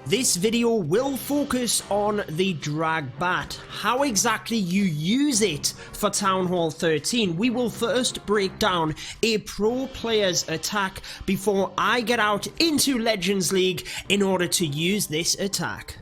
This video will focus on the DragBat, how exactly you use it for Town Hall 13. We will first break down a pro player's attack before I get out into Legends League in order to use this attack.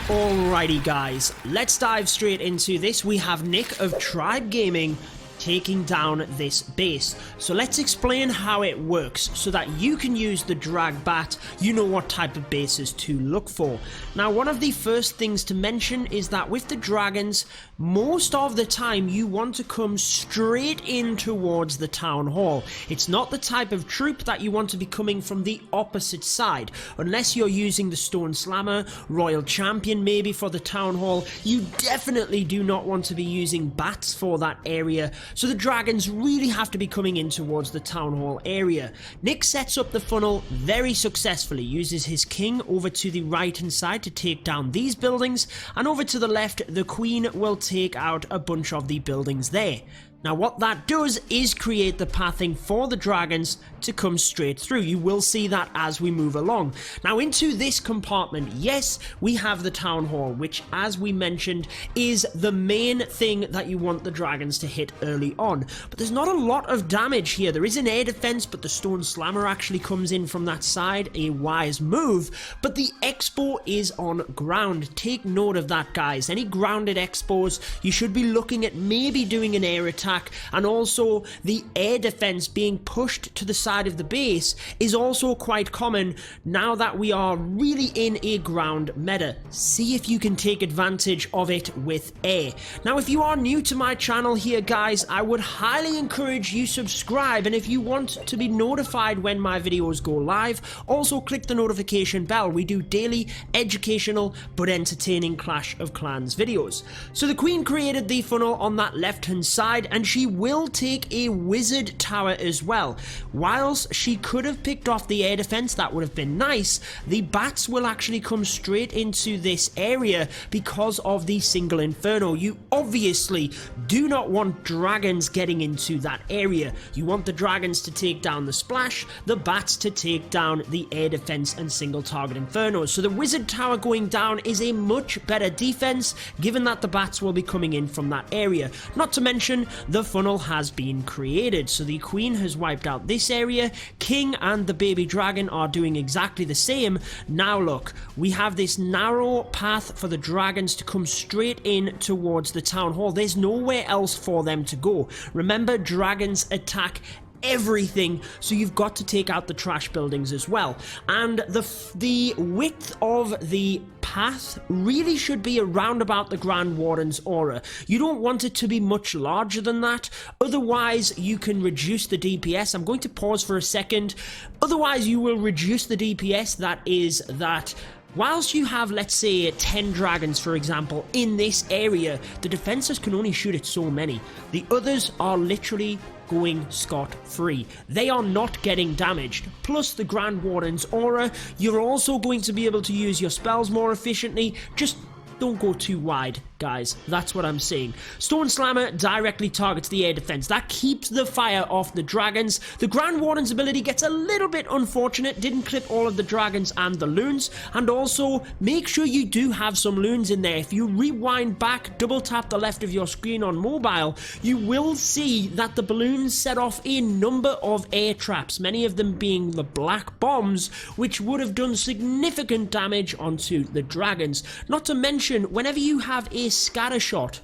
Alrighty guys, let's dive straight into this. We have Nick of Tribe Gaming taking down this base. So let's explain how it works so that you can use the DragBat, you know what type of bases to look for. Now, one of the first things to mention is that with the dragons, most of the time you want to come straight in towards the town hall. It's not the type of troop that you want to be coming from the opposite side. Unless you're using the Stone Slammer, Royal Champion maybe for the town hall, you definitely do not want to be using bats for that area. So the dragons really have to be coming in towards the town hall area. Nick sets up the funnel very successfully, uses his king over to the right hand side to take down these buildings, and over to the left the queen will take out a bunch of the buildings there. Now what that does is create the pathing for the dragons to come straight through. You will see that as we move along. Now into this compartment, yes, we have the town hall, which as we mentioned is the main thing that you want the dragons to hit early on. But there's not a lot of damage here. There is an air defense, but the Stone Slammer actually comes in from that side, a wise move. But the expo is on ground. Take note of that, guys. Any grounded expos, you should be looking at maybe doing an air attack. And also the air defense being pushed to the side of the base is also quite common now that we are really in a ground meta. See if you can take advantage of it with air. Now if you are new to my channel here guys, I would highly encourage you subscribe, and if you want to be notified when my videos go live, also click the notification bell. We do daily educational but entertaining Clash of Clans videos. So the queen created the funnel on that left hand side, and she will take a wizard tower as well. Whilst she could have picked off the air defense, that would have been nice, the bats will actually come straight into this area because of the single inferno. You obviously do not want dragons getting into that area. You want the dragons to take down the splash, the bats to take down the air defense and single target infernos. So the wizard tower going down is a much better defense given that the bats will be coming in from that area. Not to mention the funnel has been created, so the queen has wiped out this area. King and the baby dragon are doing exactly the same. Now look, we have this narrow path for the dragons to come straight in towards the town hall. There's nowhere else for them to go. Remember, dragons attack everything, so you've got to take out the trash buildings as well. And the width of the path really should be around about the Grand Warden's aura. You don't want it to be much larger than that, otherwise you can reduce the DPS. I'm going to pause for a second. Otherwise you will reduce the DPS. That is that whilst you have, let's say, 10 dragons, for example, in this area, the defenses can only shoot at so many. The others are literally going scot-free. They are not getting damaged. Plus the Grand Warden's aura, you're also going to be able to use your spells more efficiently. Just don't go too wide, guys. That's what I'm saying. Stone Slammer directly targets the air defense. That keeps the fire off the dragons. The Grand Warden's ability gets a little bit unfortunate. Didn't clip all of the dragons and the loons. And also, make sure you do have some loons in there. If you rewind back, double tap the left of your screen on mobile, you will see that the balloons set off a number of air traps, many of them being the black bombs, which would have done significant damage onto the dragons. Not to mention, whenever you have a scatter shot,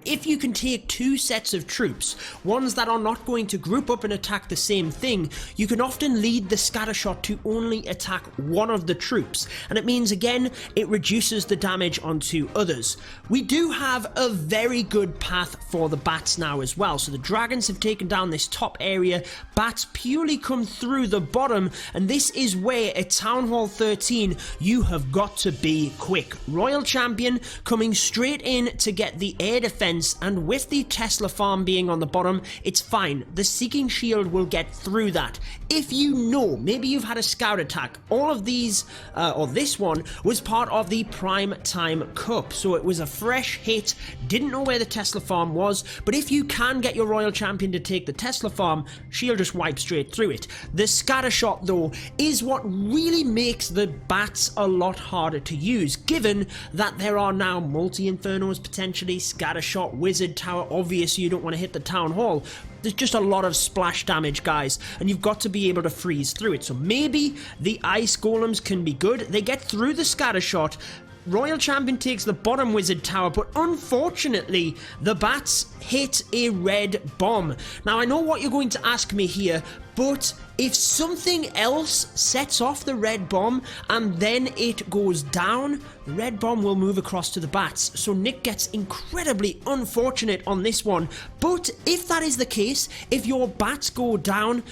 if you can take two sets of troops, ones that are not going to group up and attack the same thing, you can often lead the scattershot to only attack one of the troops, and it means again it reduces the damage onto others. We do have a very good path for the bats now as well, so the dragons have taken down this top area, bats purely come through the bottom, and this is where at Town Hall 13 you have got to be quick. Royal Champion coming straight in to get the air defense defense, and with the Tesla farm being on the bottom, it's fine. The Seeking Shield will get through that. If you know, maybe you've had a scout attack, all of these, or this one, was part of the Prime Time Cup, so it was a fresh hit, didn't know where the Tesla farm was, but if you can get your Royal Champion to take the Tesla farm, she'll just wipe straight through it. The scatter shot, though, is what really makes the bats a lot harder to use, given that there are now multi-infernos potentially, scattershot, wizard tower. Obviously you don't want to hit the town hall. There's just a lot of splash damage, guys, and you've got to be able to freeze through it. So maybe the ice golems can be good. They get through the scattershot. Royal Champion takes the bottom wizard tower, but unfortunately the bats hit a red bomb. Now I know what you're going to ask me here, but if something else sets off the red bomb and then it goes down, the red bomb will move across to the bats. So Nick gets incredibly unfortunate on this one. But if that is the case, if your bats go down,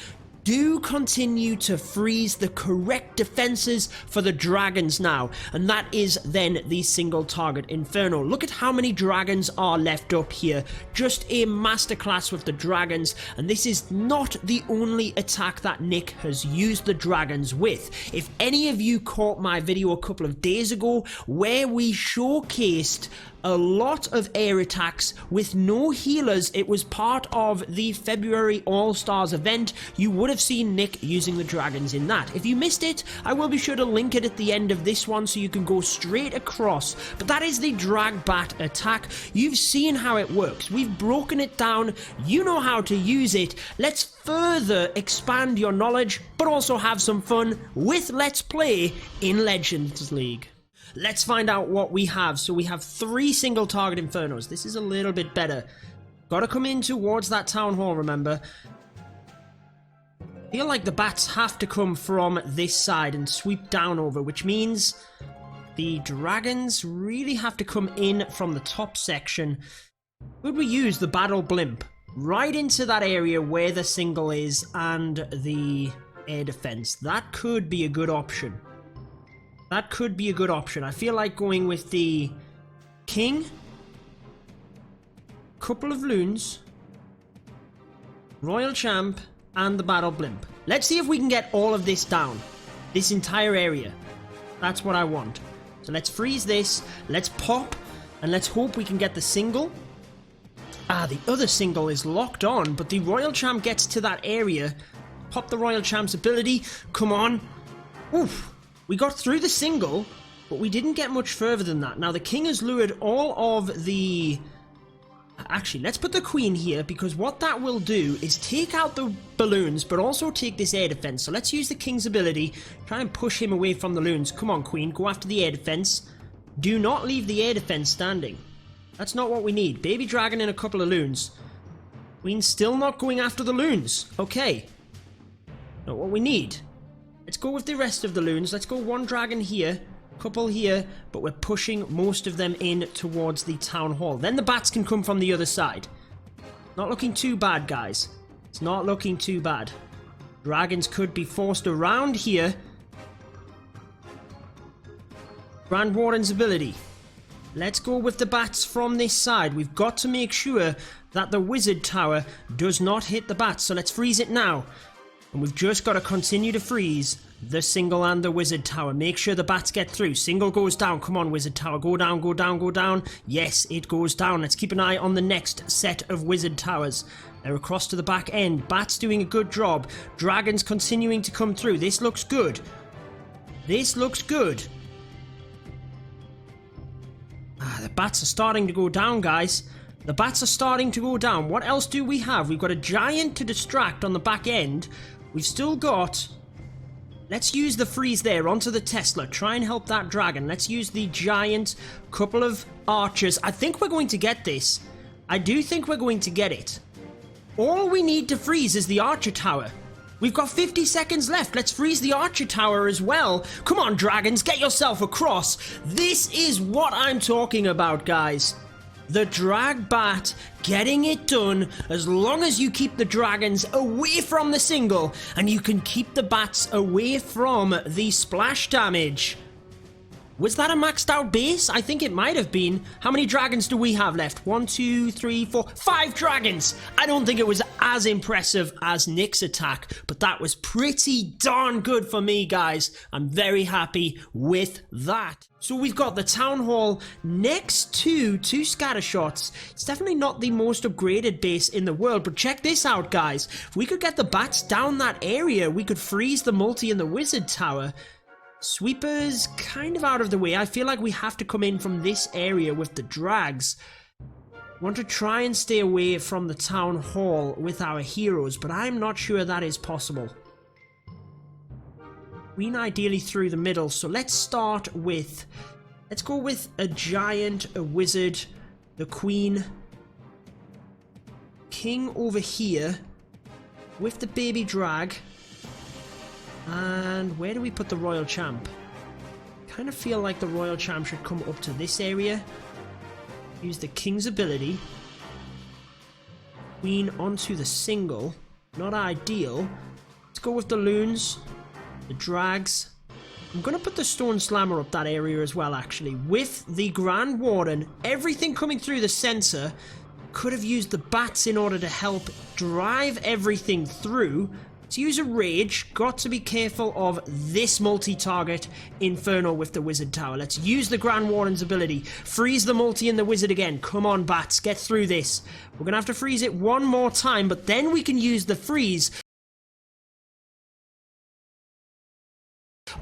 do continue to freeze the correct defenses for the dragons now, and that is then the single target inferno. Look at how many dragons are left up here. Just a masterclass with the dragons, and this is not the only attack that Nick has used the dragons with. If any of you caught my video a couple of days ago where we showcased a lot of air attacks with no healers, it was part of the February All-Stars event, you would have seen Nick using the dragons in that. If you missed it, I will be sure to link it at the end of this one so you can go straight across. But that is the DragBat attack. You've seen how it works. We've broken it down. You know how to use it. Let's further expand your knowledge, but also have some fun with Let's Play in Legends League. Let's find out what we have. So we have 3 single target infernos. This is a little bit better. Gotta come in towards that town hall, remember. I feel like the bats have to come from this side and sweep down over, which means the dragons really have to come in from the top section. Could we use the battle blimp right into that area where the single is and the air defense? That could be a good option. That could be a good option. I feel like going with the king, couple of loons, royal champ, and the battle blimp. Let's see if we can get all of this down. This entire area. That's what I want. So let's freeze this, let's pop, and let's hope we can get the single. Ah, the other single is locked on, but the royal champ gets to that area. Pop the royal champ's ability. Come on. Oof. We got through the single, but we didn't get much further than that. Now, the king has lured all of the... Actually, let's put the queen here, because what that will do is take out the balloons, but also take this air defense. So let's use the king's ability, try and push him away from the loons. Come on, queen, go after the air defense. Do not leave the air defense standing. That's not what we need. Baby dragon and a couple of loons. Queen's still not going after the loons. Okay. Not what we need. Let's go with the rest of the loons. Let's go 1 dragon here, couple here, but we're pushing most of them in towards the town hall. Then the bats can come from the other side. Not looking too bad, guys. It's not looking too bad. Dragons could be forced around here. Grand Warden's ability. Let's go with the bats from this side. We've got to make sure that the wizard tower does not hit the bats. So let's freeze it now. And we've just got to continue to freeze the single and the wizard tower. Make sure the bats get through. Single goes down. Come on, wizard tower. Go down, go down, go down. Yes, it goes down. Let's keep an eye on the next set of wizard towers. They're across to the back end. Bats doing a good job. Dragons continuing to come through. This looks good. This looks good. Ah, the bats are starting to go down, guys. The bats are starting to go down. What else do we have? We've got a giant to distract on the back end. We've still got... Let's use the freeze there onto the Tesla. Try and help that dragon. Let's use the giant, couple of archers. I think we're going to get this. I do think we're going to get it. All we need to freeze is the archer tower. We've got 50 seconds left. Let's freeze the archer tower as well. Come on, dragons, get yourself across. This is what I'm talking about, guys. The DragBat getting it done as long as you keep the dragons away from the single and you can keep the bats away from the splash damage. Was that a maxed out base? I think it might have been. How many dragons do we have left? 1, 2, 3, 4, 5 dragons! I don't think it was as impressive as Nick's attack, but that was pretty darn good for me, guys. I'm very happy with that. So we've got the Town Hall next to 2 scatter shots. It's definitely not the most upgraded base in the world, but check this out, guys. If we could get the bats down that area, we could freeze the multi in the wizard tower. Sweepers kind of out of the way. I feel like we have to come in from this area with the drags. Want to try and stay away from the town hall with our heroes, but I'm not sure that is possible. Queen ideally through the middle, so let's start with... Let's go with a giant, a wizard, the queen, king over here with the baby drag. And where do we put the royal champ? Kind of feel like the royal champ should come up to this area. Use the king's ability. Queen onto the single. Not ideal. Let's go with the loons. The drags. I'm going to put the stone slammer up that area as well, actually. With the Grand Warden, everything coming through the center. Could have used the bats in order to help drive everything through. To use a rage, got to be careful of this multi-target Inferno with the wizard tower. Let's use the Grand Warden's ability. Freeze the multi in the wizard again. Come on, bats, get through this. We're going to have to freeze it one more time, but then we can use the freeze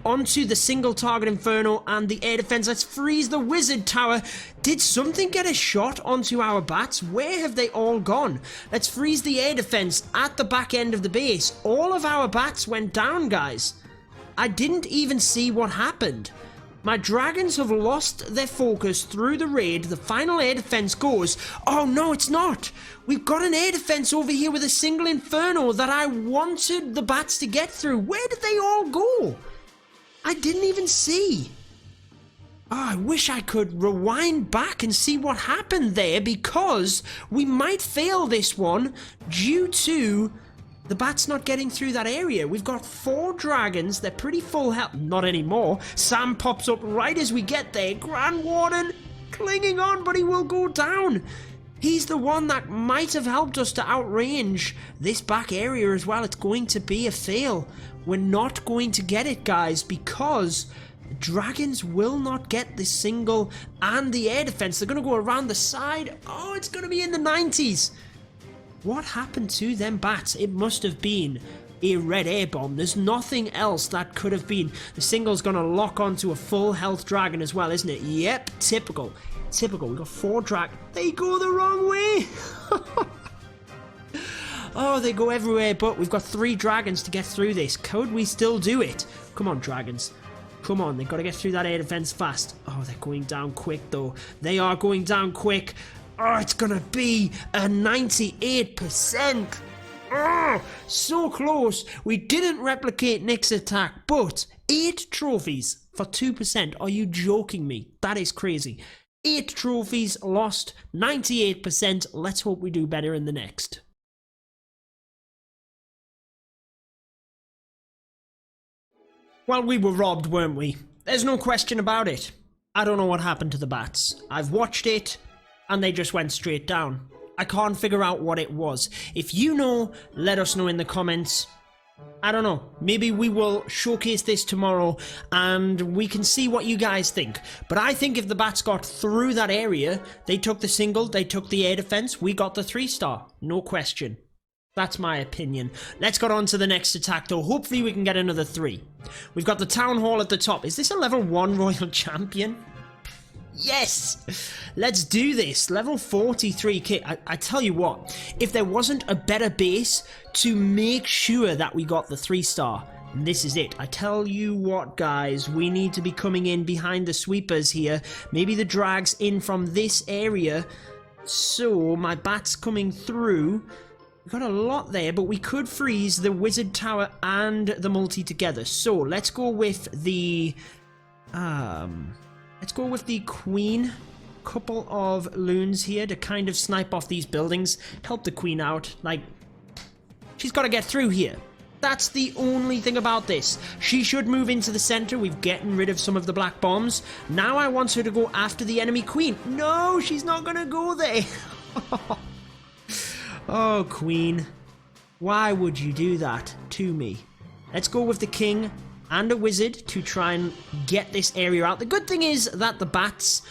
onto the single target Inferno and the air defense. Let's freeze the wizard tower. Did something get a shot onto our bats? Where have they all gone? Let's freeze the air defense at the back end of the base. All of our bats went down, guys. I didn't even see what happened. My dragons have lost their focus through the raid. The final air defense goes. Oh no, it's not. We've got an air defense over here with a single Inferno that I wanted the bats to get through. Where did they all go? I didn't even see. Oh, I wish I could rewind back and see what happened there, because we might fail this one due to the bats not getting through that area. We've got 4 dragons. They're pretty full health. Not anymore. Sam pops up right as we get there. Grand Warden clinging on, but he will go down. He's the one that might have helped us to outrange this back area as well. It's going to be a fail. We're not going to get it, guys, because dragons will not get the single and the air defense. They're going to go around the side. Oh, it's going to be in the 90s. What happened to them bats? It must have been a red air bomb. There's nothing else that could have been. The single's going to lock onto a full health dragon as well, isn't it? Yep, typical. Typical. We've got 4 dragons. They go the wrong way. Oh, they go everywhere, but we've got 3 dragons to get through this. Could we still do it? Come on, dragons. Come on, they've got to get through that air defense fast. Oh, they're going down quick, though. They are going down quick. Oh, it's going to be a 98%. Oh, so close. We didn't replicate Nick's attack, but 8 trophies for 2%. Are you joking me? That is crazy. 8 trophies lost, 98%. Let's hope we do better in the next. Well, we were robbed, weren't we? There's no question about it. I don't know what happened to the bats. I've watched it, and they just went straight down. I can't figure out what it was. If you know, let us know in the comments. I don't know. Maybe we will showcase this tomorrow, and we can see what you guys think. But I think if the bats got through that area, they took the single, they took the air defense, we got the 3-star. No question. That's my opinion. Let's get on to the next attack, though. Hopefully we can get another 3. We've got the Town Hall at the top. Is this a level 1 Royal Champion? Yes! Let's do this. Level 43k. I tell you what, if there wasn't a better base to make sure that we got the 3-star, this is it. I tell you what, guys, we need to be coming in behind the sweepers here. Maybe the drags in from this area. So, my bat's coming through. We've got a lot there, but we could freeze the wizard tower and the multi together. So let's go with the queen. Couple of loons here to kind of snipe off these buildings, help the queen out. Like, she's got to get through here. That's the only thing about this. She should move into the center. We've gotten rid of some of the black bombs. Now I want her to go after the enemy queen. No, she's not going to go there. Oh, queen. Why would you do that to me? Let's go with the king and a wizard to try and get this area out. The good thing is that the bats,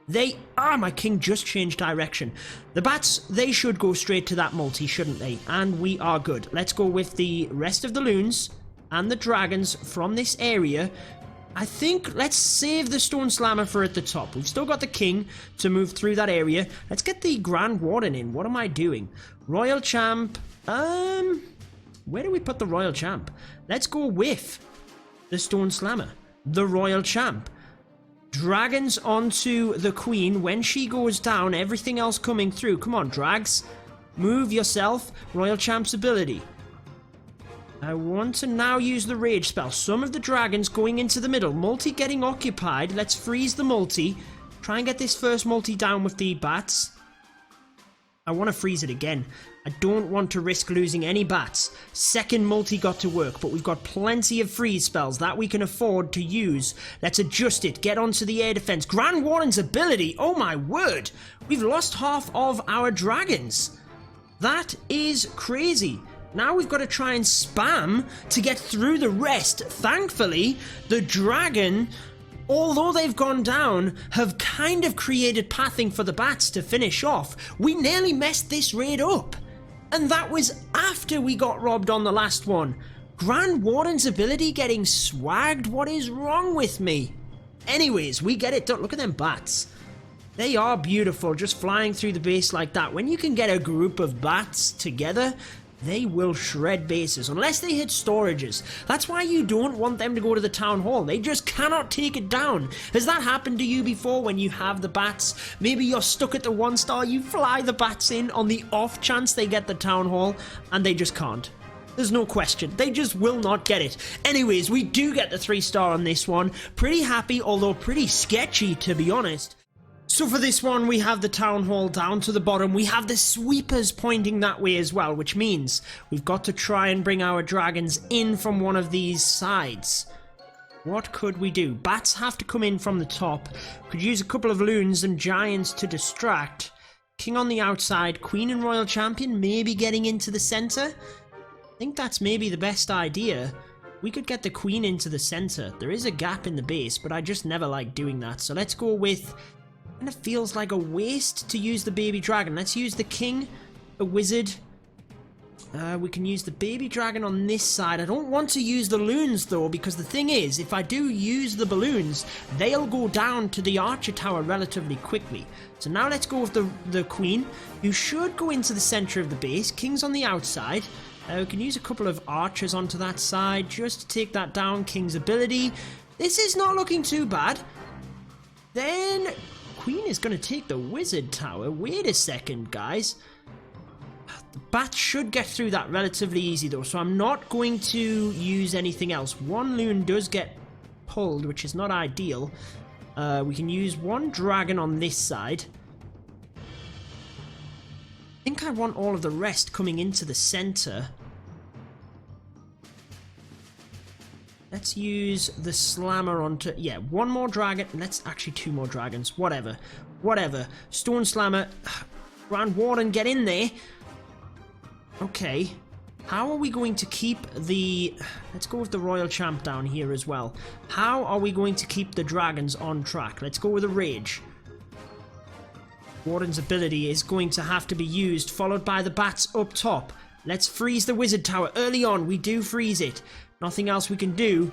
they... my king just changed direction. The bats, they should go straight to that multi, shouldn't they? And we are good. Let's go with the rest of the loons and the dragons from this area. I think let's save the stone slammer for at the top. We've still got the king to move through that area. Let's get the Grand Warden in. What am I doing? Royal Champ. Where do we put the Royal Champ? Let's go with the stone slammer. The Royal Champ. Dragons onto the queen. When she goes down, everything else coming through. Come on, drags. Move yourself. Royal Champ's ability. I want to now use the rage spell. Some of the dragons going into the middle. Multi getting occupied. Let's freeze the multi. Try and get this first multi down with the bats. I want to freeze it again. I don't want to risk losing any bats. Second multi got to work, but we've got plenty of freeze spells that we can afford to use. Let's adjust it. Get onto the air defense. Grand Warden's ability. Oh my word. We've lost half of our dragons. That is crazy. Now we've got to try and spam to get through the rest. Thankfully, the dragon, although they've gone down, have kind of created pathing for the bats to finish off. We nearly messed this raid up. And that was after we got robbed on the last one. Grand Warden's ability getting swagged? What is wrong with me? Anyways, we get it done. Look at them bats. They are beautiful, just flying through the base like that. When you can get a group of bats together, they will shred bases, unless they hit storages. That's why you don't want them to go to the town hall. They just cannot take it down. Has that happened to you before when you have the bats? Maybe you're stuck at the 1-star, you fly the bats in on the off chance they get the town hall, and they just can't. There's no question. They just will not get it. Anyways, we do get the 3-star on this one. Pretty happy, although pretty sketchy, to be honest. So for this one, we have the town hall down to the bottom. We have the sweepers pointing that way as well, which means we've got to try and bring our dragons in from one of these sides. What could we do? Bats have to come in from the top. Could use a couple of loons and giants to distract. King on the outside, queen and royal champion maybe getting into the center. I think that's maybe the best idea. We could get the queen into the center. There is a gap in the base, but I just never like doing that. So let's go with... And it feels like a waste to use the baby dragon. Let's use the king, a wizard. We can use the baby dragon on this side. I don't want to use the loons though, because the thing is, if I do use the balloons, they'll go down to the archer tower relatively quickly. So now let's go with the queen, who should go into the center of the base. King's on the outside. We can use a couple of archers onto that side just to take that down. King's ability. This is not looking too bad. Then... Queen is going to take the wizard tower. Wait a second, guys. The bats should get through that relatively easy, though, so I'm not going to use anything else. One loon does get pulled, which is not ideal. We can use one dragon on this side. I think I want all of the rest coming into the center. Let's use the slammer onto... Yeah, one more dragon. Let's actually 2 more dragons. Whatever. Whatever. Stone slammer. Grand Warden, get in there. Okay. How are we going to keep the... Let's go with the royal champ down here as well. How are we going to keep the dragons on track? Let's go with a rage. Warden's ability is going to have to be used, followed by the bats up top. Let's freeze the wizard tower. Early on, we do freeze it. Nothing else we can do.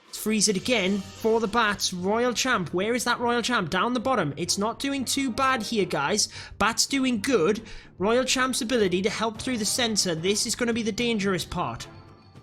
Let's freeze it again for the bats. Royal champ. Where is that royal champ? Down the bottom. It's not doing too bad here, guys. Bats doing good. Royal champ's ability to help through the center. This is going to be the dangerous part.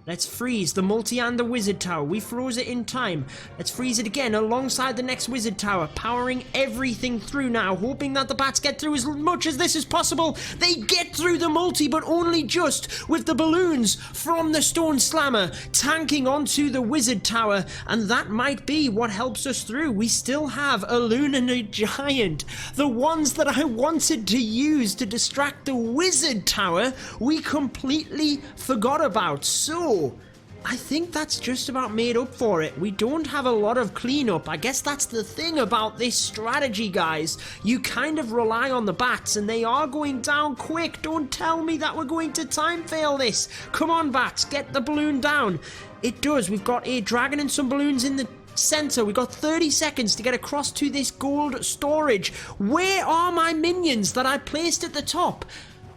Let's freeze the multi and the wizard tower. We froze it in time. Let's freeze it again alongside the next wizard tower. Powering everything through now. Hoping that the bats get through as much as this is possible. They get through the multi, but only just with the balloons from the stone slammer tanking onto the wizard tower. And that might be what helps us through. We still have a loon and a giant. The ones that I wanted to use to distract the wizard tower, we completely forgot about. So So, I think that's just about made up for it. We don't have a lot of cleanup. I guess that's the thing about this strategy, guys. You kind of rely on the bats, and they are going down quick. Don't tell me that we're going to time fail this. Come on, bats, get the balloon down. It does. We've got a dragon and some balloons in the center. We've got 30 seconds to get across to this gold storage. Where are my minions that I placed at the top?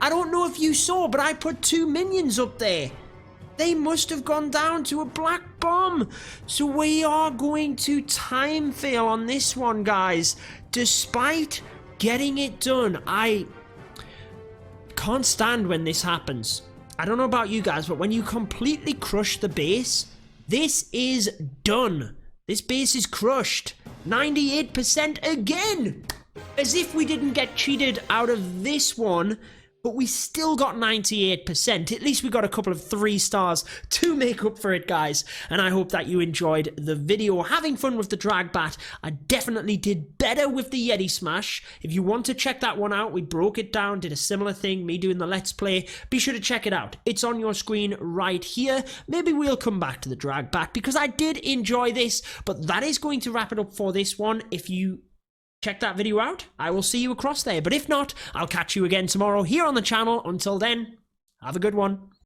I don't know if you saw, but I put 2 minions up there. They must have gone down to a black bomb. So we are going to time fail on this one, guys. Despite getting it done, I can't stand when this happens. I don't know about you guys, but when you completely crush the base, this is done. This base is crushed. 98% again. As if we didn't get cheated out of this one. But we still got 98%. At least we got a couple of 3 stars to make up for it, guys. And I hope that you enjoyed the video. Having fun with the DragBat. I definitely did better with the Yeti Smash. If you want to check that one out, we broke it down, did a similar thing, me doing the Let's Play. Be sure to check it out. It's on your screen right here. Maybe we'll come back to the DragBat because I did enjoy this. But that is going to wrap it up for this one. If you check that video out, I will see you across there. But if not, I'll catch you again tomorrow here on the channel. Until then, have a good one.